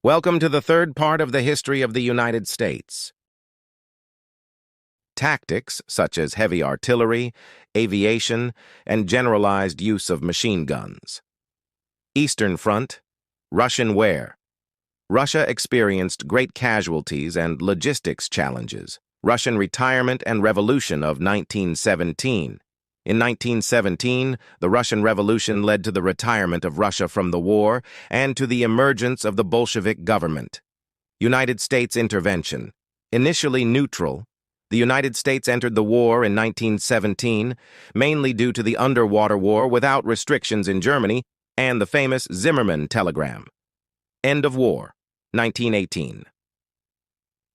Welcome to the third part of the history of the United States. Tactics such as heavy artillery, aviation, and generalized use of machine guns. Eastern Front, Russian wear. Russia experienced great casualties and logistics challenges. Russian retirement and revolution of 1917. In 1917, the Russian Revolution led to the retirement of Russia from the war and to the emergence of the Bolshevik government. United States intervention. Initially neutral, the United States entered the war in 1917, mainly due to the underwater war without restrictions in Germany and the famous Zimmermann telegram. End of war, 1918.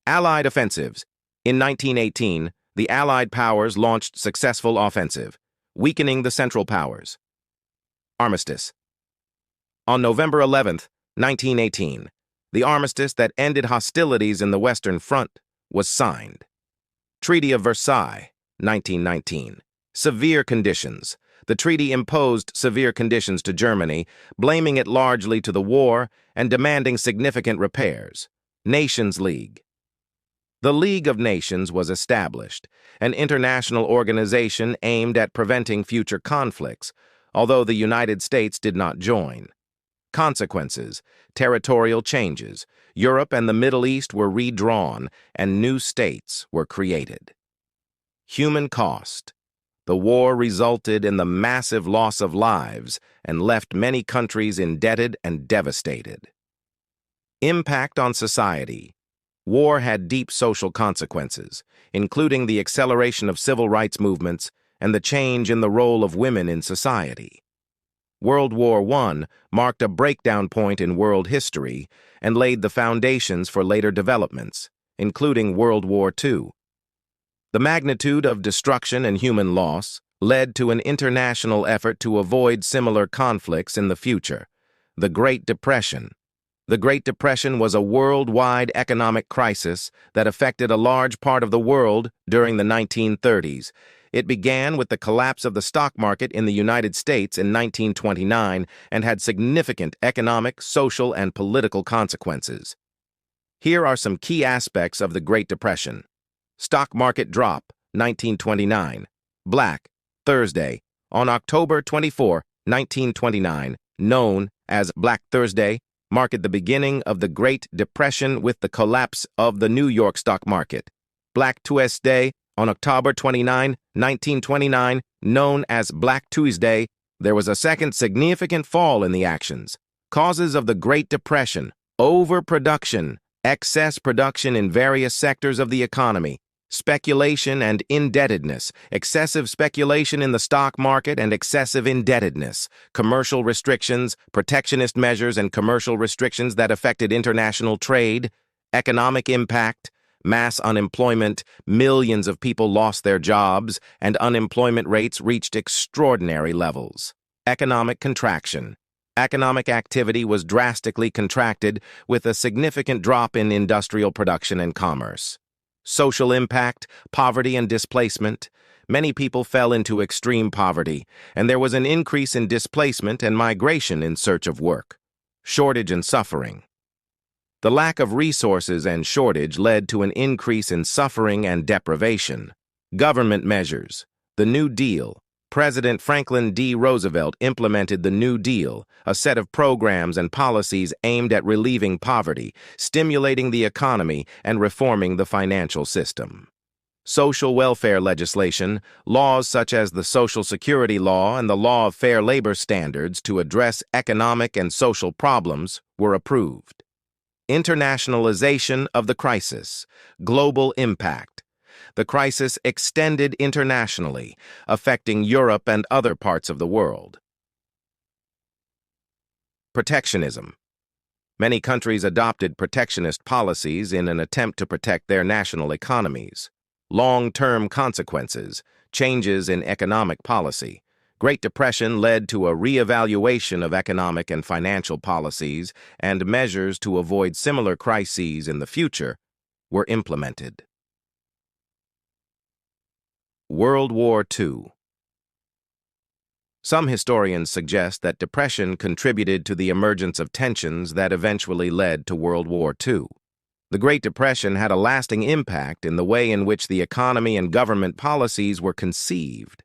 Allied offensives. In 1918, the Allied powers launched successful offensive, weakening the Central Powers. Armistice. On November 11, 1918, the armistice that ended hostilities in the Western Front was signed. Treaty of Versailles, 1919. Severe conditions. The treaty imposed severe conditions to Germany, blaming it largely to the war and demanding significant repairs. Nations League. The League of Nations was established, an international organization aimed at preventing future conflicts, although the United States did not join. Consequences: territorial changes. Europe and the Middle East were redrawn, and new states were created. Human cost. The war resulted in the massive loss of lives and left many countries indebted and devastated. Impact on society. War had deep social consequences, including the acceleration of civil rights movements and the change in the role of women in society. World War I marked a breakdown point in world history and laid the foundations for later developments, including World War II. The magnitude of destruction and human loss led to an international effort to avoid similar conflicts in the future. The Great Depression. The Great Depression was a worldwide economic crisis that affected a large part of the world during the 1930s. It began with the collapse of the stock market in the United States in 1929 and had significant economic, social, and political consequences. Here are some key aspects of the Great Depression. Stock market drop, 1929. Black Thursday. On October 24, 1929, known as Black Thursday, marked the beginning of the Great Depression with the collapse of the New York stock market. Black Tuesday, on October 29, 1929, known as Black Tuesday, there was a second significant fall in the actions. Causes of the Great Depression: overproduction, excess production in various sectors of the economy, speculation and indebtedness, excessive speculation in the stock market and excessive indebtedness, commercial restrictions, protectionist measures and commercial restrictions that affected international trade, economic impact, mass unemployment, millions of people lost their jobs, and unemployment rates reached extraordinary levels. Economic contraction. Economic activity was drastically contracted with a significant drop in industrial production and commerce. Social impact, poverty and displacement. Many people fell into extreme poverty, and there was an increase in displacement and migration in search of work. Shortage and suffering. The lack of resources and shortage led to an increase in suffering and deprivation. Government measures. The New Deal. President Franklin D. Roosevelt implemented the New Deal, a set of programs and policies aimed at relieving poverty, stimulating the economy, and reforming the financial system. Social welfare legislation, laws such as the Social Security Law and the Law of Fair Labor Standards to address economic and social problems, were approved. Internationalization of the crisis. Global impact. The crisis extended internationally, affecting Europe and other parts of the world. Protectionism. Many countries adopted protectionist policies in an attempt to protect their national economies. Long-term consequences, changes in economic policy. Great Depression led to a re-evaluation of economic and financial policies, and measures to avoid similar crises in the future were implemented. World War II. Some historians suggest that depression contributed to the emergence of tensions that eventually led to World War II. The Great Depression had a lasting impact in the way in which the economy and government policies were conceived.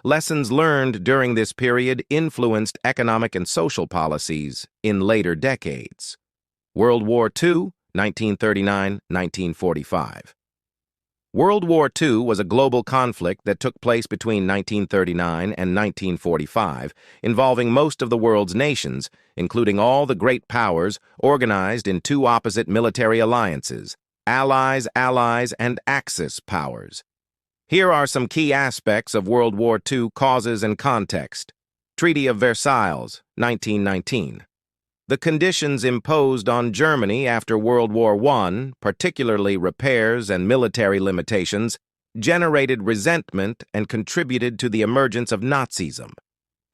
Lessons learned during this period influenced economic and social policies in later decades. World War II, 1939-1945. World War II was a global conflict that took place between 1939 and 1945, involving most of the world's nations, including all the great powers, organized in two opposite military alliances, Allies, and Axis powers. Here are some key aspects of World War II causes and context. Treaty of Versailles, 1919. The conditions imposed on Germany after World War I, particularly repairs and military limitations, generated resentment and contributed to the emergence of Nazism.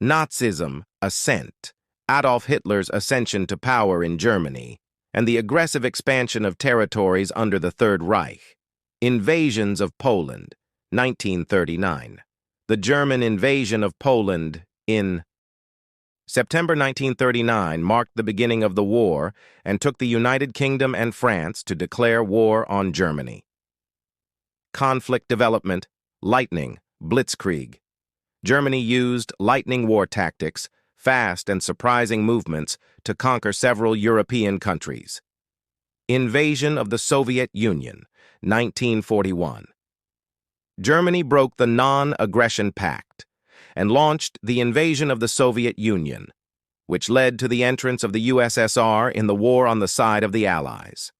Nazism, ascent, Adolf Hitler's ascension to power in Germany, and the aggressive expansion of territories under the Third Reich. Invasions of Poland, 1939. The German invasion of Poland in September 1939 marked the beginning of the war and took the United Kingdom and France to declare war on Germany. Conflict development, lightning, blitzkrieg. Germany used lightning war tactics, fast and surprising movements, to conquer several European countries. Invasion of the Soviet Union, 1941. Germany broke the Non-Aggression Pact and launched the invasion of the Soviet Union, which led to the entrance of the USSR in the war on the side of the Allies.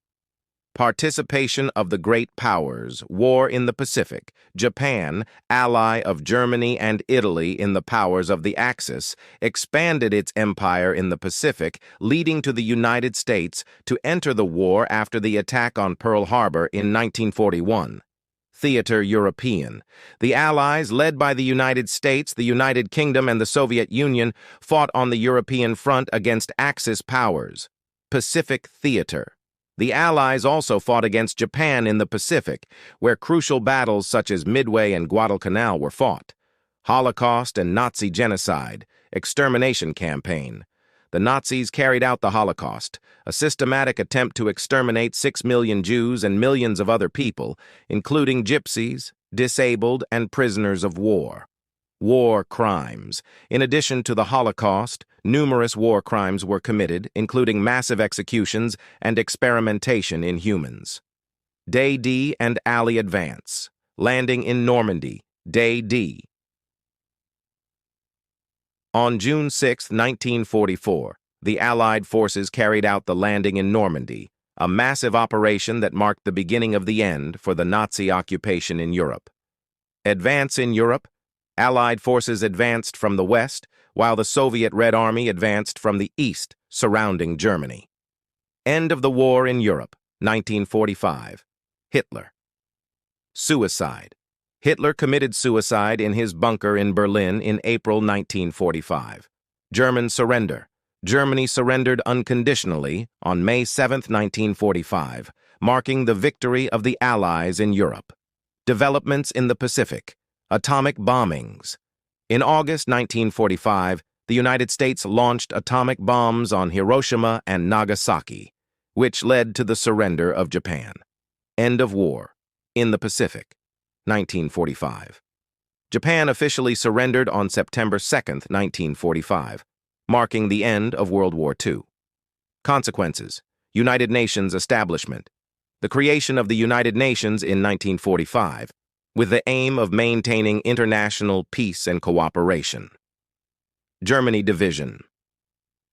Participation of the great powers, war in the Pacific, Japan, ally of Germany and Italy in the powers of the Axis, expanded its empire in the Pacific, leading to the United States to enter the war after the attack on Pearl Harbor in 1941. Theater European. The Allies, led by the United States, the United Kingdom, and the Soviet Union, fought on the European front against Axis powers. Pacific Theater. The Allies also fought against Japan in the Pacific, where crucial battles such as Midway and Guadalcanal were fought. Holocaust and Nazi genocide. Extermination campaign. The Nazis carried out the Holocaust, a systematic attempt to exterminate 6 million Jews and millions of other people, including gypsies, disabled, and prisoners of war. War crimes. In addition to the Holocaust, numerous war crimes were committed, including massive executions and experimentation in humans. Day D and Allied advance. Landing in Normandy. Day D. On June 6, 1944, the Allied forces carried out the landing in Normandy, a massive operation that marked the beginning of the end for the Nazi occupation in Europe. Advance in Europe. Allied forces advanced from the west, while the Soviet Red Army advanced from the east, surrounding Germany. End of the war in Europe, 1945. Hitler. Suicide. Hitler committed suicide in his bunker in Berlin in April 1945. German surrender. Germany surrendered unconditionally on May 7, 1945, marking the victory of the Allies in Europe. Developments in the Pacific. Atomic bombings. In August 1945, the United States launched atomic bombs on Hiroshima and Nagasaki, which led to the surrender of Japan. End of war. In the Pacific. 1945. Japan officially surrendered on September 2, 1945, marking the end of World War II. Consequences. United Nations establishment. The creation of the United Nations in 1945, with the aim of maintaining international peace and cooperation. Germany division.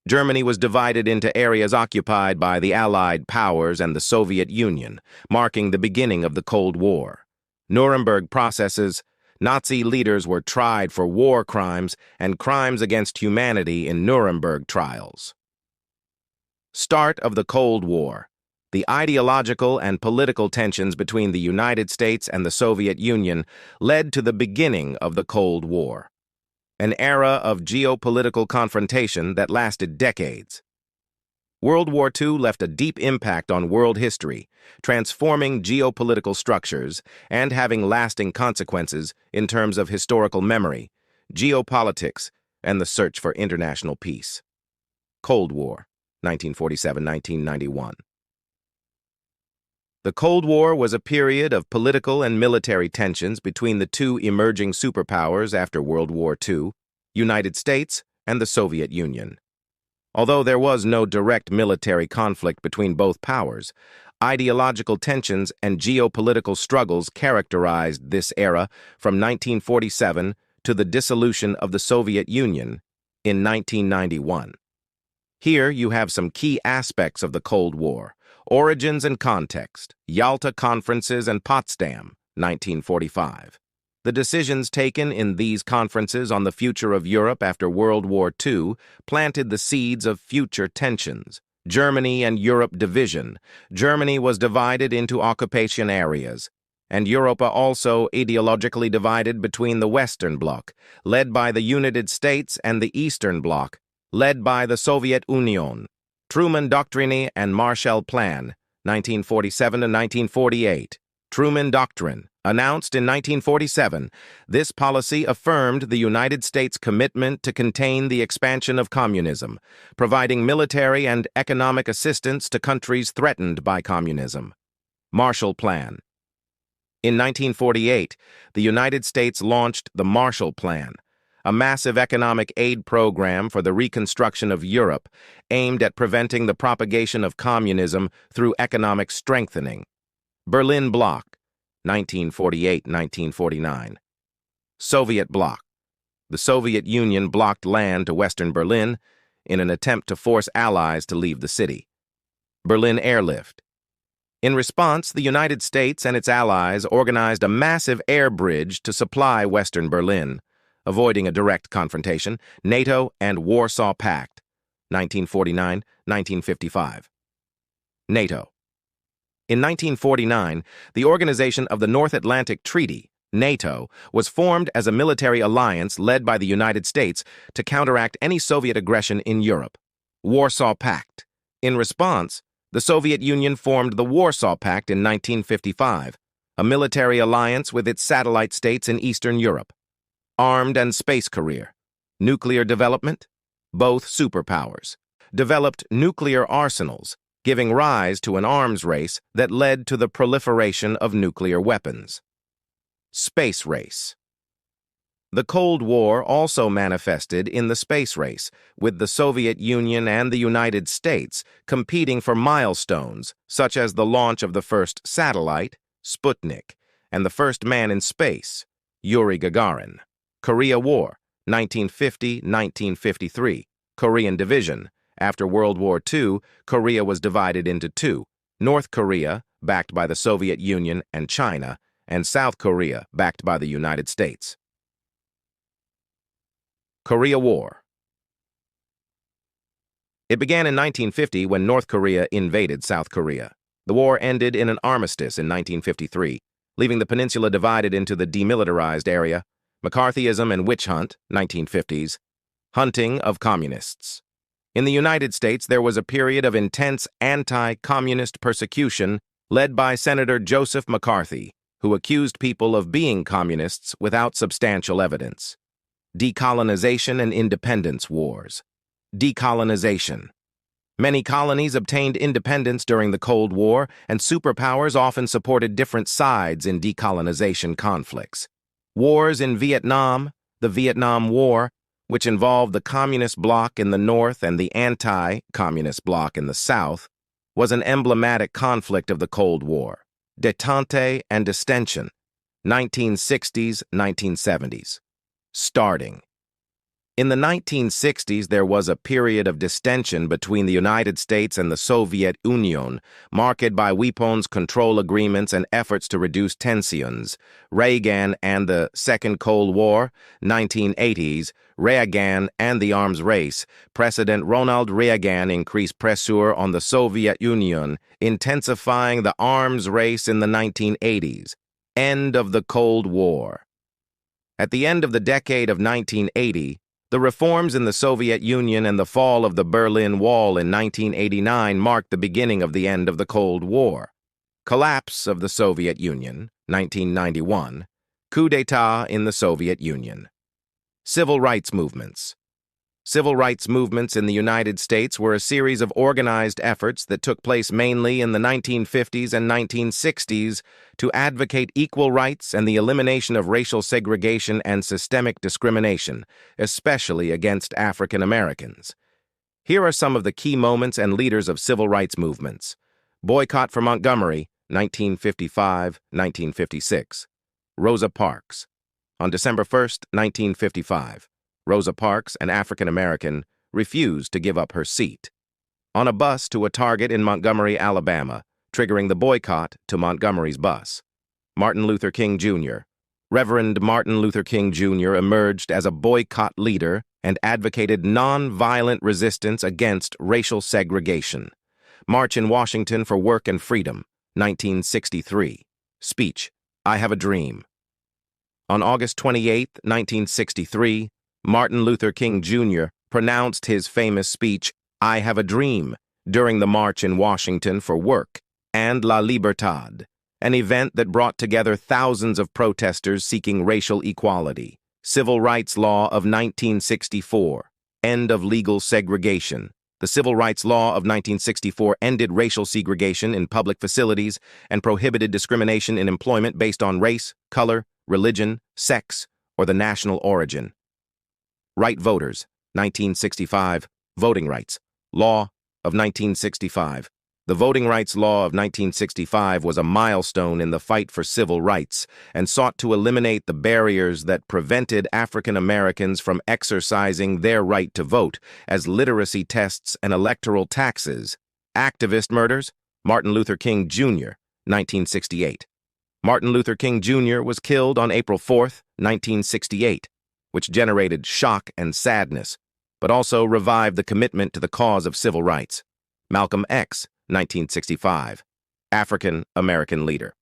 Germany was divided into areas occupied by the Allied powers and the Soviet Union, marking the beginning of the Cold War. Nuremberg processes. Nazi leaders were tried for war crimes and crimes against humanity in Nuremberg trials. Start of the Cold War. The ideological and political tensions between the United States and the Soviet Union led to the beginning of the Cold War, an era of geopolitical confrontation that lasted decades. World War II left a deep impact on world history, transforming geopolitical structures and having lasting consequences in terms of historical memory, geopolitics, and the search for international peace. Cold War, 1947-1991. The Cold War was a period of political and military tensions between the two emerging superpowers after World War II, United States and the Soviet Union. Although there was no direct military conflict between both powers, ideological tensions and geopolitical struggles characterized this era from 1947 to the dissolution of the Soviet Union in 1991. Here you have some key aspects of the Cold War: origins and context, Yalta Conferences and Potsdam, 1945. The decisions taken in these conferences on the future of Europe after World War II planted the seeds of future tensions. Germany and Europe division. Germany was divided into occupation areas, and Europa also ideologically divided between the Western Bloc, led by the United States, and the Eastern Bloc, led by the Soviet Union. Truman Doctrine and Marshall Plan, 1947 to 1948. Truman Doctrine, announced in 1947, this policy affirmed the United States' commitment to contain the expansion of communism, providing military and economic assistance to countries threatened by communism. Marshall Plan. In 1948, the United States launched the Marshall Plan, a massive economic aid program for the reconstruction of Europe aimed at preventing the propagation of communism through economic strengthening. Berlin Bloc, 1948-1949. Soviet Bloc. The Soviet Union blocked land to Western Berlin in an attempt to force allies to leave the city. Berlin Airlift. In response, the United States and its allies organized a massive air bridge to supply Western Berlin, avoiding a direct confrontation. NATO and Warsaw Pact, 1949-1955. NATO. In 1949, the Organization of the North Atlantic Treaty, NATO, was formed as a military alliance led by the United States to counteract any Soviet aggression in Europe. Warsaw Pact. In response, the Soviet Union formed the Warsaw Pact in 1955, a military alliance with its satellite states in Eastern Europe. Armed and space career. Nuclear development. Both superpowers developed nuclear arsenals, giving rise to an arms race that led to the proliferation of nuclear weapons. Space race. The Cold War also manifested in the space race, with the Soviet Union and the United States competing for milestones, such as the launch of the first satellite, Sputnik, and the first man in space, Yuri Gagarin. Korea War, 1950-1953. Korean Division. After World War II, Korea was divided into two: North Korea, backed by the Soviet Union and China, and South Korea, backed by the United States. Korea War. It began in 1950 when North Korea invaded South Korea. The war ended in an armistice in 1953, leaving the peninsula divided into the demilitarized area. McCarthyism and witch hunt, 1950s. Hunting of communists. In the United States, there was a period of intense anti-communist persecution led by Senator Joseph McCarthy, who accused people of being communists without substantial evidence. Decolonization and independence wars. Decolonization. Many colonies obtained independence during the Cold War, and superpowers often supported different sides in decolonization conflicts. Wars in Vietnam, the Vietnam War, which involved the Communist bloc in the North and the anti-Communist bloc in the South, was an emblematic conflict of the Cold War. Détente and distension, 1960s, 1970s. Starting. In the 1960s, there was a period of distension between the United States and the Soviet Union, marked by weapons control agreements and efforts to reduce tensions. Reagan and the Second Cold War, 1980s, Reagan and the arms race. President Ronald Reagan increased pressure on the Soviet Union, intensifying the arms race in the 1980s. End of the Cold War. At the end of the decade of 1980, the reforms in the Soviet Union and the fall of the Berlin Wall in 1989 marked the beginning of the end of the Cold War. Collapse of the Soviet Union, 1991. Coup d'etat in the Soviet Union. Civil rights movements. Civil rights movements in the United States were a series of organized efforts that took place mainly in the 1950s and 1960s to advocate equal rights and the elimination of racial segregation and systemic discrimination, especially against African Americans. Here are some of the key moments and leaders of civil rights movements. Boycott for Montgomery, 1955-1956. Rosa Parks. On December 1, 1955, Rosa Parks, an African American, refused to give up her seat on a bus to a Target in Montgomery, Alabama, triggering the boycott to Montgomery's bus. Martin Luther King Jr. Reverend Martin Luther King Jr. emerged as a boycott leader and advocated non-violent resistance against racial segregation. March in Washington for Work and Freedom, 1963. Speech, I Have a Dream. On August 28, 1963, Martin Luther King Jr. pronounced his famous speech, I Have a Dream, during the March in Washington for Work and La Libertad, an event that brought together thousands of protesters seeking racial equality. Civil Rights Law of 1964, End of Legal Segregation. The Civil Rights Law of 1964 ended racial segregation in public facilities and prohibited discrimination in employment based on race, color, religion, sex, or the national origin. Right Voters, 1965, Voting Rights Law of 1965. The Voting Rights Law of 1965 was a milestone in the fight for civil rights and sought to eliminate the barriers that prevented African Americans from exercising their right to vote, as literacy tests and electoral taxes. Activist murders, Martin Luther King Jr., 1968. Martin Luther King Jr. was killed on April 4, 1968, which generated shock and sadness, but also revived the commitment to the cause of civil rights. Malcolm X, 1965, African American leader.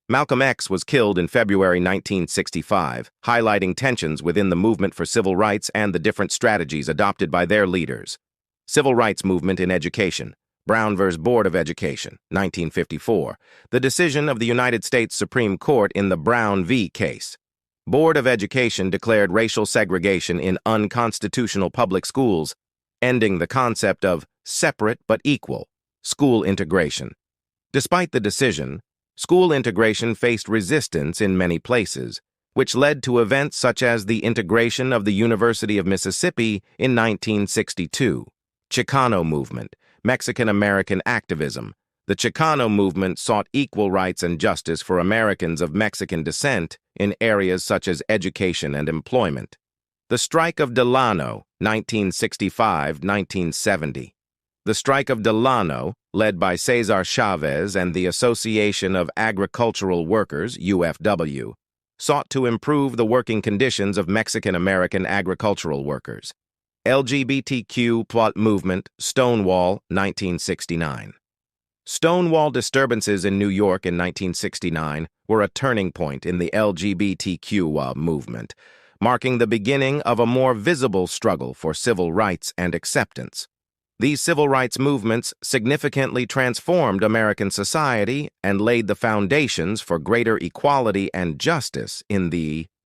Malcolm X was killed in February 1965, highlighting tensions within the movement for civil rights and the different strategies adopted by their leaders. Civil rights movement in education. Brown v. Board of Education, 1954. The decision of the United States Supreme Court in the Brown v. case. Board of Education declared racial segregation in unconstitutional public schools, ending the concept of separate but equal school integration. Despite the decision, school integration faced resistance in many places, which led to events such as the integration of the University of Mississippi in 1962. Chicano movement, Mexican-American activism. The Chicano movement sought equal rights and justice for Americans of Mexican descent in areas such as education and employment. The Strike of Delano, 1965-1970. The Strike of Delano, led by Cesar Chavez and the Association of Agricultural Workers, UFW, sought to improve the working conditions of Mexican-American agricultural workers. LGBTQ+ movement, Stonewall, 1969. Stonewall disturbances in New York in 1969 were a turning point in the LGBTQ movement, marking the beginning of a more visible struggle for civil rights and acceptance. These civil rights movements significantly transformed American society and laid the foundations for greater equality and justice in the